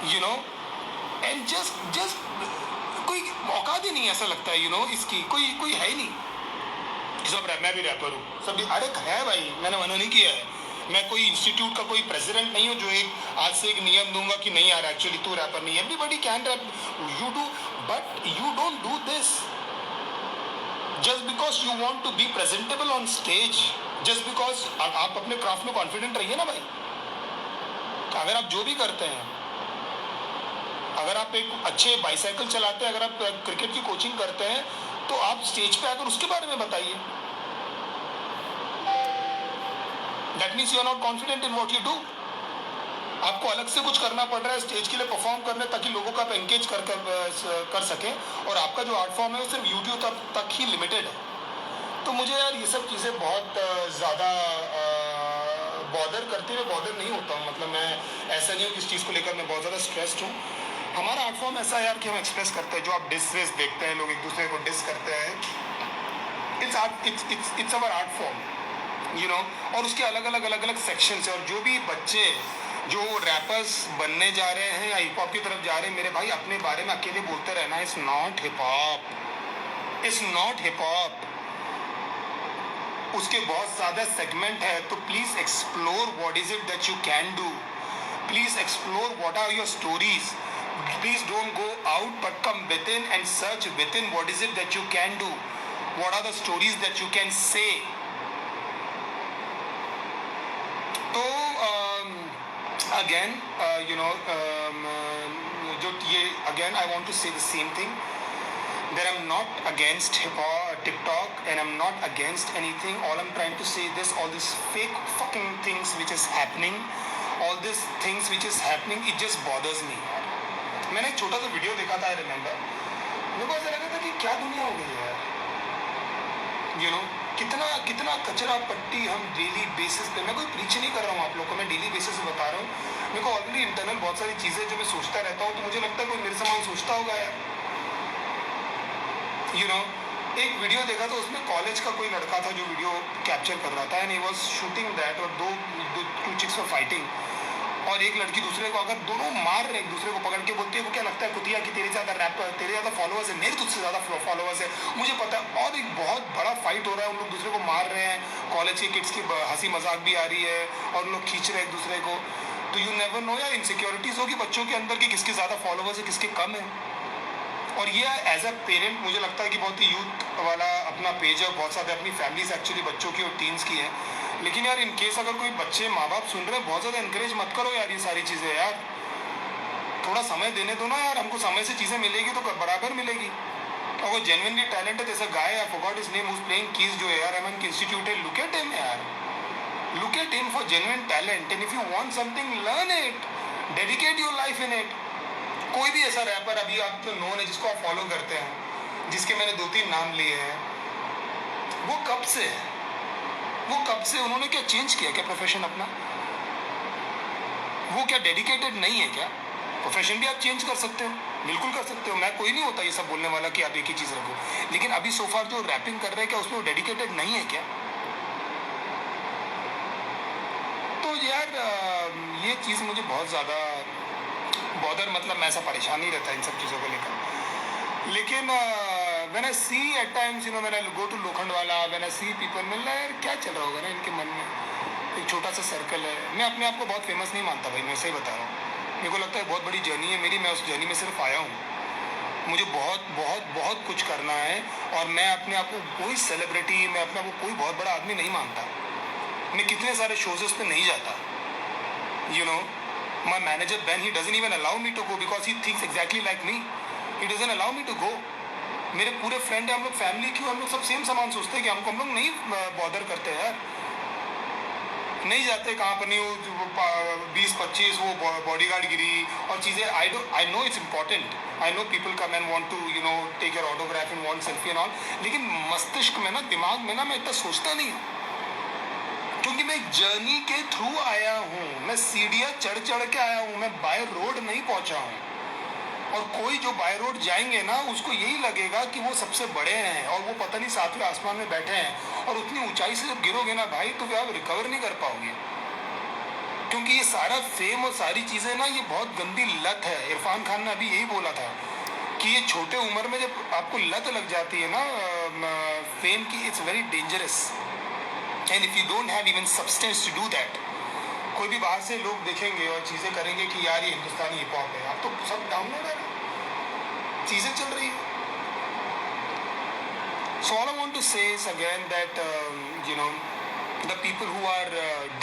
You know, and just कोई औकात ही नहीं ऐसा लगता है, इसकी कोई है ही नहीं। सब मैं भी रैपर हूँ, सब अरे है भाई, मैंने मना नहीं किया है। मैं कोई इंस्टीट्यूट का कोई प्रेसिडेंट नहीं हूँ जो एक आज से एक नियम दूंगा कि नहीं यार एक्चुअली तू रैपर नहीं। Everybody can rap, you do, but you don't do this just because you want to be presentable on stage, just because आप अपने क्राफ्ट में कॉन्फिडेंट रहिए ना भाई। अगर आप जो भी करते हैं, अगर आप एक अच्छे बाइसाइकिल चलाते हैं, अगर आप क्रिकेट की कोचिंग करते हैं, तो आप स्टेज पे आकर उसके बारे में बताइए। That means you are not confident in what you do. आपको अलग से कुछ करना पड़ रहा है स्टेज के लिए परफॉर्म करने, ताकि लोगों को आप एंगेज कर सकें, और आपका जो आर्ट फॉर्म है वो सिर्फ यूट्यूब तक ही लिमिटेड है। तो मुझे यार ये सब चीज़ें बहुत ज़्यादा बॉदर करती है। बॉदर नहीं होता हूँ, मतलब मैं ऐसा नहीं हूँ कि इस चीज़ को लेकर मैं बहुत ज़्यादा स्ट्रेस्ड हूँ। हमारा आर्ट फॉर्म ऐसा है यार कि हम एक्सप्रेस करते हैं, जो आप डिस रेस देखते हैं, लोग एक दूसरे को डिस करते हैं, इट्स अवर आर्ट फॉर्म, और उसके अलग अलग सेक्शंस है। और जो भी बच्चे जो रैपर्स बनने जा रहे हैं या हिप हॉप की तरफ जा रहे हैं, मेरे भाई अपने बारे में अकेले बोलते रहना it's not hip hop, it's not hip hop. उसके बहुत ज़्यादा सेगमेंट है, तो please explore what is it that you can do, please explore what are your stories, please don't go out but come within and search within what is it that you can do, what are the stories that you can say. तो again जो ये again I want to say the same thing, that I'm not against hip hop, TikTok, and I'm not against anything. All I'm trying to say this, all these fake fucking things which is happening, all these things which is happening, it just bothers me. मैंने एक छोटा सा video देखा था, I remember, मेरे को ऐसा लगा था कि क्या दुनिया हो गई है यार, कितना कचरा पट्टी हम डेली बेसिस पे, मैं कोई प्रीच नहीं कर रहा हूँ आप लोगों को, मैं डेली बेसिस पे बता रहा हूँ। मेरे को ऑलरेडी इंटरनल बहुत सारी चीज़ें जो मैं सोचता रहता हूँ, तो मुझे लगता है कोई मेरे समान सोचता होगा यार। एक वीडियो देखा तो उसमें कॉलेज का कोई लड़का था जो वीडियो कैप्चर कर रहा था, and he was shooting that, और टू चिक्स वर फाइटिंग, और एक लड़की दूसरे को अगर दोनों मार रहे एक दूसरे को पकड़ के, बोलती है वो क्या लगता है कुतिया कि तेरे ज़्यादा फॉलोअर्स है, मेरे तुझसे ज़्यादा फॉलोअर्स है, मुझे पता है। और एक बहुत बड़ा फाइट हो रहा है, उन लोग दूसरे को मार रहे हैं, कॉलेज के किड्स की हंसी मजाक भी आ रही है, और उन लोग खींच रहे हैं एक दूसरे को। तो यू नेवर नो यार, इनसिक्योरिटीज़ होगी बच्चों के अंदर कि किसके ज़्यादा फॉलोअर्स है, किसके कम है। और ये एज अ पेरेंट मुझे लगता है कि बहुत ही यूथ वाला अपना पेज है, बहुत सारे अपनी फैमिलीज एक्चुअली बच्चों की और टीन्स की है। लेकिन यार इन केस अगर कोई बच्चे माँ बाप सुन रहे हैं, बहुत ज़्यादा इनकरेज मत करो यार ये सारी चीज़ें यार, थोड़ा समय देने दो ना यार, हमको समय से चीज़ें मिलेगी तो बराबर मिलेगी। अगर जेन्युइनली टैलेंट है, जैसा guy I forgot his name, who's playing keys, जो है यार एमएन इंस्टीट्यूट है, लुक एट हिम यार, look at him for genuine talent, and if you want something learn it, dedicate your life in it. कोई भी ऐसा wrapper अभी आप तो नोन है जिसको आप फॉलो करते हैं, जिसके मैंने 2-3 नाम लिए हैं, वो कब से है, वो कब से उन्होंने क्या चेंज किया क्या प्रोफेशन अपना, वो क्या डेडिकेटेड नहीं है क्या? प्रोफेशन भी आप चेंज कर सकते हो, बिल्कुल कर सकते हो, मैं कोई नहीं होता ये सब बोलने वाला कि आप एक ही चीज़ रखो। लेकिन अभी सोफार जो रैपिंग कर रहे हैं, क्या उसमें वो डेडिकेटेड नहीं है क्या? तो यार ये चीज़ मुझे बहुत ज़्यादा बॉदर, मतलब मैं ऐसा परेशान नहीं रहता इन सब चीज़ों को लेकर। लेकिन when I see at times when I go to Lokhandwala, when I see people, मिल रहा है यार क्या चल रहा होगा ना इनके मन में, एक छोटा सा सर्कल है। मैं अपने आप को बहुत फेमस नहीं मानता भाई, मैं सही बता रहा हूँ, मेरे को लगता है बहुत बड़ी जर्नी है मेरी, मैं उस जर्नी में सिर्फ आया हूँ, मुझे बहुत बहुत बहुत कुछ करना है, और मैं अपने आप को कोई सेलिब्रिटी, मैं अपने आप को कोई बहुत बड़ा आदमी नहीं मानता। मैं कितने सारे शोज़ पे नहीं जाता, my manager Ben, he doesn't even allow me to go because he thinks exactly like me, he doesn't allow me to go। मेरे पूरे फ्रेंड है, हम लोग फैमिली क्यों, हम लोग सब सेम सामान सोचते हैं कि हम लोग नहीं बॉदर करते यार, नहीं जाते कहाँ पर नहीं, वो 20-25 वो बॉडीगार्ड गिरी और चीज़ें। I know it's important, I know people come and want to take your autograph and want selfie and all, लेकिन मस्तिष्क में ना, दिमाग में ना, मैं इतना सोचता नहीं हूँ, क्योंकि मैं एक जर्नी के थ्रू आया हूँ, मैं सीढ़ियाँ चढ़ के आया हूँ, मैं बाय रोड नहीं पहुँचा हूँ। और कोई जो बाय रोड जाएंगे ना, उसको यही लगेगा कि वो सबसे बड़े हैं और वो पता नहीं 7वें आसमान में बैठे हैं, और उतनी ऊंचाई से जब गिरोगे ना भाई, तो फिर आप रिकवर नहीं कर पाओगे। क्योंकि ये सारा फेम और सारी चीज़ें ना, ये बहुत गंदी लत है। इरफान खान ने अभी यही बोला था कि ये छोटे उम्र में जब आपको लत लग जाती है ना फेम की, it's very dangerous, and if you don't have even substance to do that, कोई भी बाहर से लोग देखेंगे और चीज़ें करेंगे कि यार ये हिंदुस्तानी हिप हॉप है, आप तो सब डाउनलोड है, चीज़ें चल रही है। So all I want to say is again that the people who are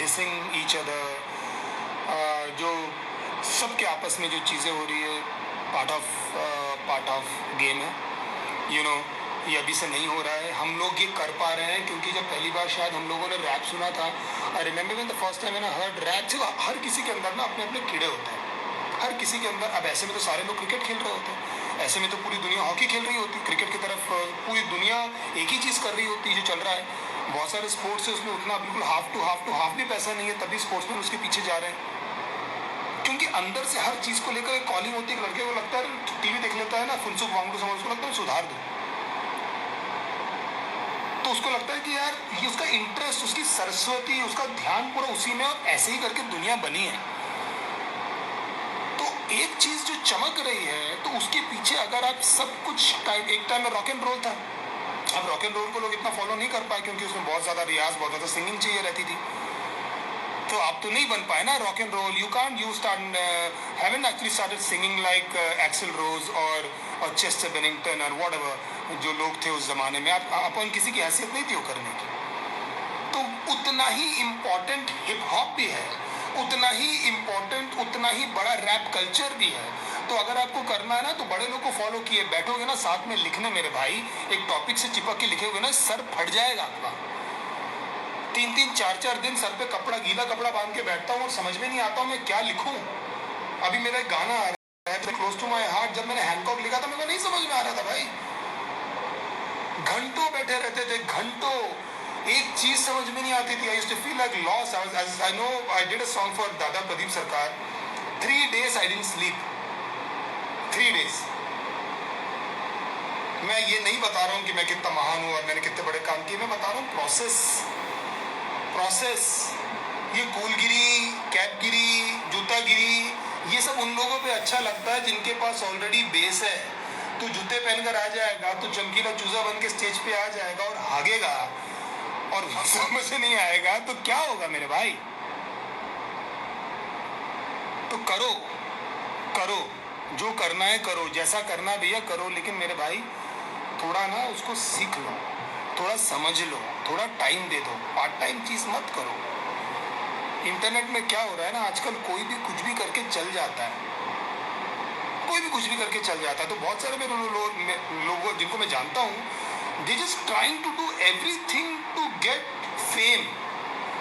dissing each other, जो सबके आपस में जो चीज़ें हो रही है, पार्ट ऑफ गेम है, ये अभी से नहीं हो रहा है। हम लोग ये कर पा रहे हैं क्योंकि जब पहली बार शायद हम लोगों ने रैप सुना था, I remember when the first time मैंने हर्ड रैप, हर किसी के अंदर ना अपने अपने कीड़े होते हैं, हर किसी के अंदर। अब ऐसे में तो सारे लोग क्रिकेट खेल रहे होते हैं, ऐसे में तो पूरी दुनिया हॉकी खेल रही होती, क्रिकेट की तरफ पूरी दुनिया एक ही चीज़ कर रही होती जो चल रहा है। बहुत सारे स्पोर्ट्स है, उसमें उतना बिल्कुल हाफ टू हाफ भी पैसा नहीं है, तभी स्पोर्ट्समैन उसके पीछे जा रहे हैं, क्योंकि अंदर से हर चीज़ को लेकर एक कॉलिंग होती है। लड़के को लगता है, टीवी देख लेता है ना, फुनसुक वांगडू समझ, उसको लगता है सुधार दो, तो उसको लगता है कि यार ये उसका इंटरेस्ट, उसकी सरस्वती, उसका ध्यान पूरा उसी में, और ऐसे ही करके दुनिया बनी है। तो एक चीज़ जो चमक रही है, तो उसके पीछे अगर आप सब कुछ एक टाइम में रॉक एंड रोल था, अब रॉक एंड रोल को लोग इतना फॉलो नहीं कर पाए क्योंकि उसमें बहुत ज़्यादा रियाज, बहुत ज़्यादा सिंगिंग चाहिए रहती थी, तो आप तो नहीं बन पाए ना rock and roll. You start haven't actually started singing like Axl Rose और चेस्टर बेनिंगटन और व्हाटएवर जो लोग थे उस ज़माने में। अपन किसी की हैसियत नहीं थी वो करने की। तो उतना ही इम्पोर्टेंट हिप हॉप भी है, उतना ही इम्पोर्टेंट, उतना ही बड़ा रैप कल्चर भी है। तो अगर आपको करना है ना, तो बड़े लोग को फॉलो किए बैठोगे ना साथ में लिखने, मेरे भाई एक टॉपिक से चिपक के लिखे हुए ना, सर फट जाएगा आपका। 3-3, 4-4 दिन सर पे कपड़ा, गीला कपड़ा बांध के बैठता हूँ और समझ में नहीं आता हूँ मैं क्या लिखूँ। अभी मेरा एक गाना आ रहा है क्लोज टू माई हार्ट, जब मैंने हैंकॉक लिखा था मेरे को नहीं समझ में आ रहा था भाई, घंटों बैठे रहते थे, घंटों एक चीज समझ में नहीं आती थी। I used to feel like loss. I know I did a song for Dada Pradeep Sarkar, 3 days I didn't sleep, 3 days। मैं ये नहीं बता रहा हूँ कि मैं कितना महान हूँ और मैंने कितने बड़े काम किए, मैं बता रहा हूँ प्रोसेस। ये कूलगिरी, कैपगिरी, जूतागिरी, ये सब उन लोगों पे अच्छा लगता है जिनके पास ऑलरेडी बेस है। तो जूते पहनकर आ जाएगा तो चमकीला चूजा बन के स्टेज पे आ जाएगा और भागेगा, और समझ नहीं आएगा तो क्या होगा मेरे भाई। तो करो जो करना है करो, जैसा करना भैया करो, लेकिन मेरे भाई थोड़ा ना उसको सीख लो, थोड़ा समझ लो, थोड़ा टाइम दे दो, पार्ट टाइम चीज़ मत करो। इंटरनेट में क्या हो रहा है ना आजकल, कोई भी कुछ भी करके चल जाता है, कोई भी कुछ भी करके चल जाता है। तो बहुत सारे मेरे लोगों जिनको मैं जानता हूँ, they just trying to do everything to get fame,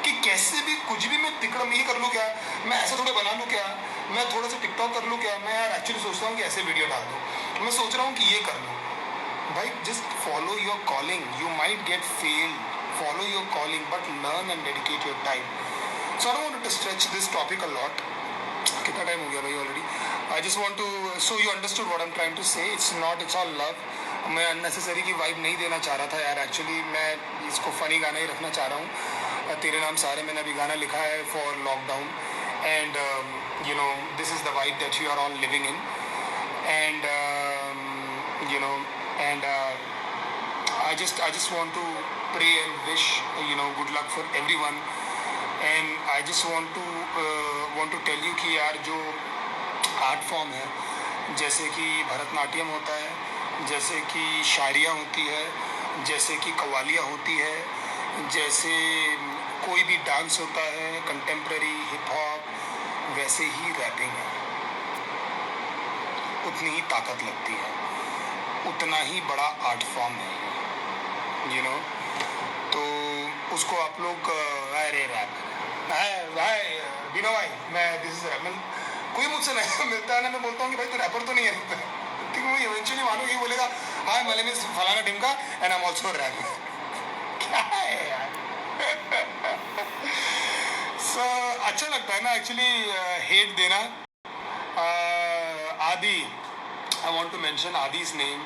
कि कैसे भी कुछ भी मैं तिकड़म ये कर लूँ क्या, मैं ऐसा थोड़ा बना लूँ क्या, मैं थोड़ा सा टिकटॉक कर लूँ क्या, मैं यार एक्चुअली सोचता हूँ कि ऐसे वीडियो डाल दूँ, मैं सोच रहा हूँ कि ये कर लूँ। भाई just follow your calling, you might get failed, follow your calling but learn and dedicate your time. So I don't want to stretch this topic a lot. कितना टाइम हो गया भाई already. I just want to, so you understood what I am trying to say, it's all love. मैं unnecessary की vibe नहीं देना चाह रहा था यार, एक्चुअली मैं इसको फनी गाना ही रखना चाह रहा हूँ। तेरे नाम सारे मैंने अभी गाना लिखा है for lockdown, and this is the vibe that you are all living in, and I just want to pray and wish good luck for everyone, and I just want to tell you कि यार जो art form है, जैसे कि भरतनाट्यम होता है, जैसे कि शायरियाँ होती है, जैसे कि कव्वालियाँ होती है, जैसे कोई भी डांस होता है कंटेम्प्रेरी हिप हॉप, वैसे ही रैपिंग है, उतनी ही ताकत लगती है, उतना ही बड़ा आर्ट फॉर्म है तो उसको आप लोग अरे रैप बिनो भाई, मैं दिस इज रैप, कोई मुझसे नहीं मिलता है ना, मैं बोलता हूँ कि भाई तो रैपर तो नहीं है, क्योंकि वो इवेंचुअली मानो ये बोलेगा हाय माय नेम इज फलाना टिमका and I am also rap. क्या है यार। सो अच्छा लगता है ना एक्चुअली हेट देना। Adi, I want to mention Adi's name.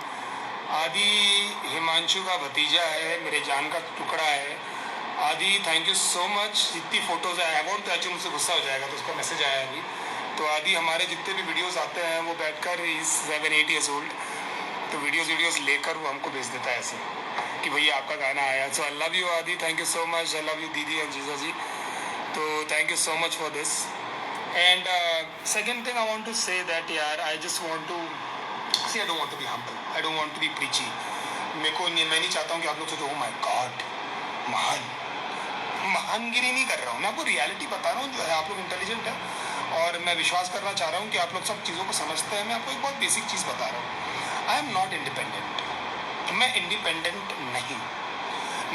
Adi Himanshu का भतीजा है, मेरे जान का टुकड़ा है। आदि थैंक यू सो मच। जितनी फोटोज़ है अबाउट तो एक्चुअली मुझसे गुस्सा हो जाएगा, तो उसका मैसेज आया अभी। तो आदि हमारे जितने भी वीडियोस आते हैं वो बैठकर इज 7-8 ईयर्स ओल्ड, तो वीडियोस लेकर वो हमको भेज देता है ऐसे कि भैया आपका गाना आया। So I love you Adi, thank you so much. I love you didi and jija ji. तो thank you so much for this. And second thing I want to say that यार I just want to see, I don't want to be humble, I don't want to be preachy. मैं नहीं चाहता हूँ कि आप लोग सोचो oh my God महानगिरी नहीं कर रहा हूँ मैं, आपको रियलिटी बता रहा हूँ जो है। आप लोग इंटेलिजेंट है और मैं विश्वास करना चाह रहा हूँ कि आप लोग सब चीज़ों को समझते हैं। मैं आपको एक बहुत बेसिक चीज़ बता रहा हूँ, आई एम नॉट इंडिपेंडेंट। मैं इंडिपेंडेंट नहीं,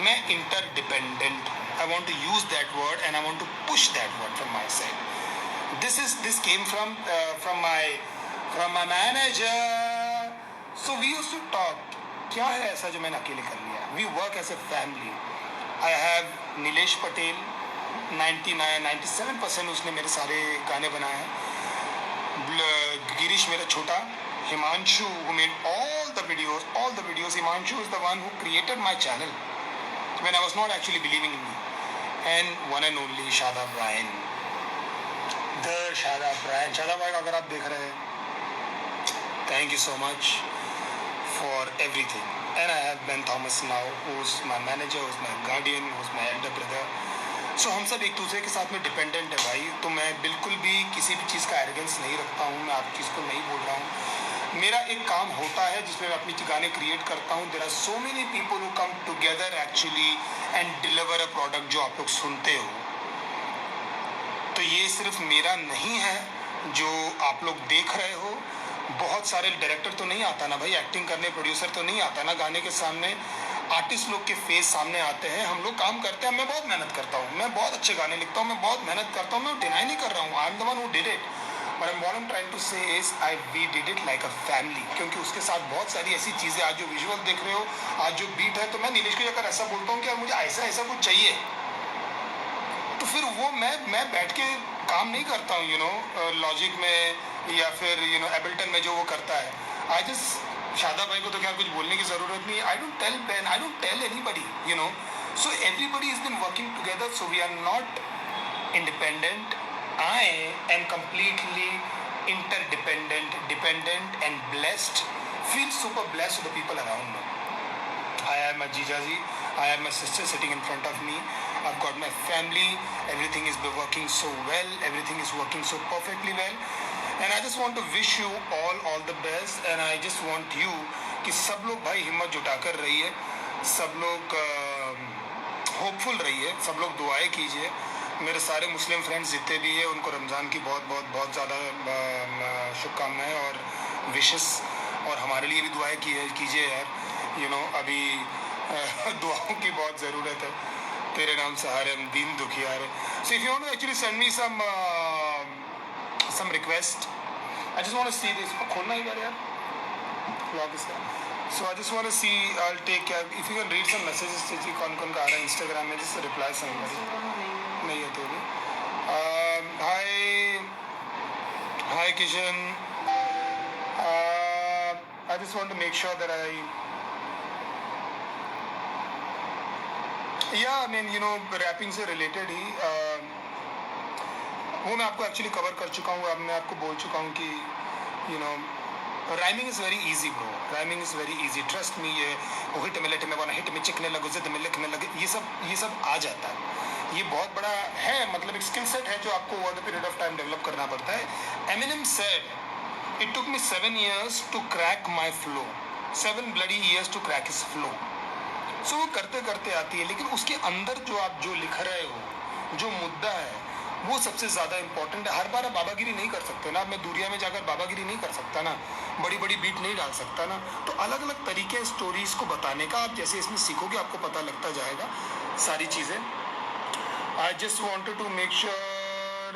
मैं इंटरडिपेंडेंट हूँ। I want to use that word and I want to push that word from my side. This came from my manager. So we used to talk, क्या है ऐसा जो मैंने अकेले कर लिया। We work as a family. I have Nilesh Patel, 97% उसने मेरे सारे गाने बनाए हैं। गिरीश मेरा छोटा, Himanshu who made all the videos. Himanshu is the one who created my channel when I was not actually believing in me. And one and only Shadab Bryan, the Shadab Bryan। Shadab भाई अगर आप देख रहे हैं, thank you so much for everything. And I have Ben Thomas now, who's my manager, who's my guardian, who's my elder brother. So हम सब एक दूसरे के साथ में डिपेंडेंट है भाई। तो मैं बिल्कुल भी किसी भी चीज़ का एरोगेंस नहीं रखता हूँ, मैं आप चीज़ को नहीं बोल रहा हूँ। मेरा एक काम होता है जिसमें मैं अपनी गाने क्रिएट करता हूँ। There are so many people who come together actually and deliver a product जो आप लोग सुनते हो। तो ये सिर्फ मेरा नहीं है जो आप लोग देख रहे हो। बहुत सारे डायरेक्टर तो नहीं आता ना भाई एक्टिंग करने, प्रोड्यूसर तो नहीं आता ना गाने के सामने, आर्टिस्ट लोग के फेस सामने आते हैं। हम लोग काम करते हैं, मैं बहुत मेहनत करता हूँ, मैं बहुत अच्छे गाने लिखता हूँ, मैं बहुत मेहनत करता हूँ, मैं डिनाई नहीं कर रहा हूँ। I am the one who did it, but what I am trying to say is we did it like a family. क्योंकि उसके साथ बहुत सारी ऐसी चीज़ें, आज जो विजुअल देख रहे हो, आज जो बीट है, तो मैं नीलेश को अगर ऐसा बोलता हूँ कि यार मुझे ऐसा ऐसा कुछ चाहिए, तो फिर वो मैं बैठ के काम नहीं करता हूँ लॉजिक में या फिर एबल्टन में जो वो करता है। आई जस्ट शादाब भाई को तो क्या कुछ बोलने की ज़रूरत नहीं। I don't tell Ben, I don't tell anybody so everybody is been working together. So we are not independent, I am completely interdependent, dependent and blessed. Feel super blessed with the people around me. I have my Jijaji, I have my sister sitting in front of me, I've got my family, everything is working so well, everything is working so perfectly well, and I just want to wish you all the best, and I just want you कि सब लोग भाई हिम्मत जुटाकर रहिए, सब लोग hopeful रहिए, सब लोग दुआएं कीजिए। मेरे सारे मुस्लिम फ्रेंड्स जितने भी हैं उनको रमज़ान की बहुत ज़्यादा शुभकामनाएं और विशेस, और हमारे लिए भी दुआएं कीजिए यार। अभी दुआओं की बहुत ज़रूरत है। तेरे नाम सहारे हम दीन दुखियारे। So if you want to actually send me some request, I just want to see this। खोलना ही यार ब्लॉग इसका। So I just want to see, I'll take care if you can read some messages कि कौन का आ रहा है Instagram में, just reply somebody। नहीं है तो भी hi Kishan, I just want to make sure that I mean rapping से रिलेटेड ही वो मैं आपको एक्चुअली कवर कर चुका हूँ। अब मैं आपको बोल चुका हूँ कि rhyming is very easy bro, rhyming is very easy, trust me. ये हिट में लेट में वाना हिट में चिकने लगो जिद में लिखने लगे, ये सब आ जाता है। ये बहुत बड़ा है, मतलब एक स्किल सेट है जो आपको over the period of time develop करना पड़ता है। Eminem said it took me 7 years to crack my flow, 7 bloody years to crack his flow. So वो करते करते आती है, लेकिन उसके अंदर जो आप जो लिख रहे हो, जो मुद्दा है, वो सबसे ज़्यादा इंपॉर्टेंट है। हर बार आप बाबागिरी नहीं कर सकते ना, मैं दूरिया में जाकर बाबागिरी नहीं कर सकता ना, बड़ी बड़ी बीट नहीं डाल सकता ना। तो अलग अलग तरीके स्टोरीज़ को बताने का, आप जैसे इसमें सीखोगे आपको पता लगता जाएगा सारी चीज़ें। I just wanted to make sure